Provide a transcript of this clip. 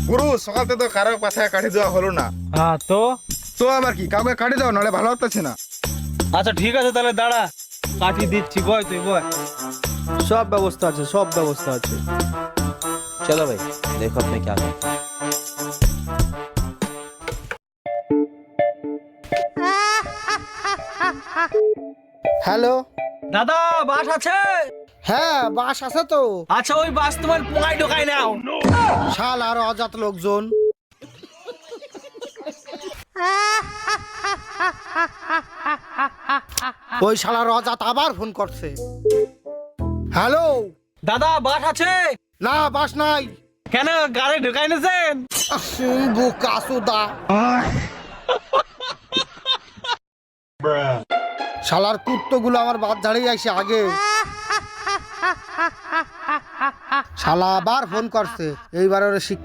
গুরু সকালতে তো কারো পাছায় কাটি দেওয়া হলো না। হ্যাঁ তো তো আবার কি কাউকে কাটি দাও, নাহলে ভালো হচ্ছে না। আচ্ছা ঠিক আছে তাহলে দাঁড়া, কাটি দিচ্ছি, বয় তুই বয়। সব ব্যবস্থা আছে, সব ব্যবস্থা আছে। चलो भाई देखो अब मैं क्या करता हूँ। হ্যালো, দাদা বাস আছে? হ্যাঁ বাস আছে তো। আচ্ছা ওই বাস তোমার পোঙায় ঢোকায় নাও। শাল আর অজাত লোকজন। ওই শালার অজাত আবার ফোন করছে। হ্যালো, দাদা বাস আছে? না বাস নাই। কেন গাড়ি ঢোকায় নেছেন? বোকা সুদা। শালার কুত্তগুলো আমার বাদ ঝাড়িয়ে আসে আগে। শালা আবার ফোন করছে, এইবার ওর শিক্ষা